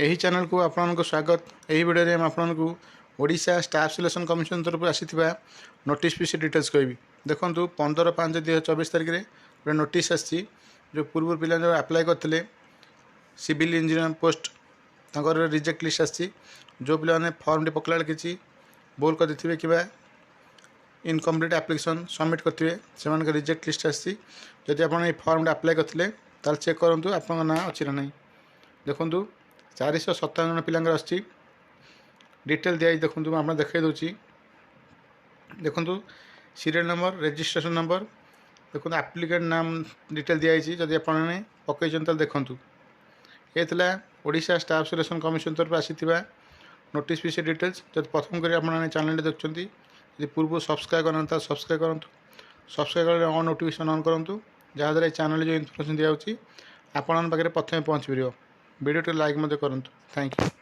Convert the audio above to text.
ଏହି ଚ୍ୟାନେଲକୁ ଆପଣଙ୍କୁ ସ୍ୱାଗତ। ଏହି ଭିଡ଼ିଓରେ ମୁଁ ଆପଣଙ୍କୁ ଓଡ଼ିଶା ଷ୍ଟାଫ୍ ସିଲେକ୍ସନ୍ କମିଶନ ତରଫରୁ ଆସିଥିବା ନୋଟିସ୍ ବିଷୟ ଡିଟେଲ୍ସ କହିବି। ଦେଖନ୍ତୁ 15/5/2024 ତାରିଖରେ ଗୋଟେ ନୋଟିସ୍ ଆସିଛି। ଯେଉଁ ପୂର୍ବରୁ ପିଲା ଯେଉଁ ଆପ୍ଲାଏ କରିଥିଲେ ସିଭିଲ୍ ଇଞ୍ଜିନିୟର ପୋଷ୍ଟ ତାଙ୍କର ରିଜେକ୍ଟ ଲିଷ୍ଟ ଆସିଛି। ଯେଉଁ ପିଲାମାନେ ଫର୍ମଟି ପକାଇଲା ବେଳେ କିଛି ଭୁଲ କରିଥିବେ କିମ୍ବା ଇନକମ୍ପ୍ଲିଟ୍ ଆପ୍ଲିକେସନ୍ ସବମିଟ୍ କରିଥିବେ ସେମାନଙ୍କ ରିଜେକ୍ଟ ଲିଷ୍ଟ ଆସିଛି। ଯଦି ଆପଣ ଏହି ଫର୍ମଟା ଆପ୍ଲାଏ କରିଥିଲେ ତାହେଲେ ଚେକ୍ କରନ୍ତୁ ଆପଣଙ୍କ ନାଁ ଅଛି ନା ନାହିଁ। ଦେଖନ୍ତୁ 457 ଜଣ ପିଲାଙ୍କର ଆସିଛି। ଡିଟେଲ୍ ଦିଆଯାଇଛି ଦେଖନ୍ତୁ, ମୁଁ ଆପଣ ଦେଖାଇ ଦେଉଛି। ଦେଖନ୍ତୁ ସିରିଏଲ୍ ନମ୍ବର, ରେଜିଷ୍ଟ୍ରେସନ୍ ନମ୍ବର, ଦେଖନ୍ତୁ ଆପ୍ଲିକେଣ୍ଟ ନାମ ଡିଟେଲ୍ ଦିଆଯାଇଛି। ଯଦି ଆପଣମାନେ ପକାଇଛନ୍ତି ତାହେଲେ ଦେଖନ୍ତୁ। ଏ ଥିଲା ଓଡ଼ିଶା ଷ୍ଟାଫ୍ ସିଲେକ୍ସନ୍ କମିଶନ ତରଫରୁ ଆସିଥିବା ନୋଟିସ୍ ବିଷୟ ଡିଟେଲ୍ସ। ଯଦି ପ୍ରଥମ କରି ଆପଣମାନେ ଚ୍ୟାନେଲଟି ଦେଖୁଛନ୍ତି, ଯଦି ପୂର୍ବରୁ ସବସ୍କ୍ରାଇବ୍ କରନ୍ତି ତାହେଲେ ସବସ୍କ୍ରାଇବ୍ କରନ୍ତୁ। ସବସ୍କ୍ରାଇବ୍ କଲେ ଅନ୍ ନୋଟିଫିକେସନ୍ ଅନ୍ କରନ୍ତୁ, ଯାହାଦ୍ୱାରା ଏହି ଚ୍ୟାନେଲରେ ଯେଉଁ ଇନଫର୍ମେସନ୍ ଦିଆଯାଉଛି ଆପଣଙ୍କ ପାଖରେ ପ୍ରଥମେ ପହଞ୍ଚିପାରିବ। ଭିଡ଼ିଓଟି ଲାଇକ୍ ମଧ୍ୟ କରନ୍ତୁ। Thank you.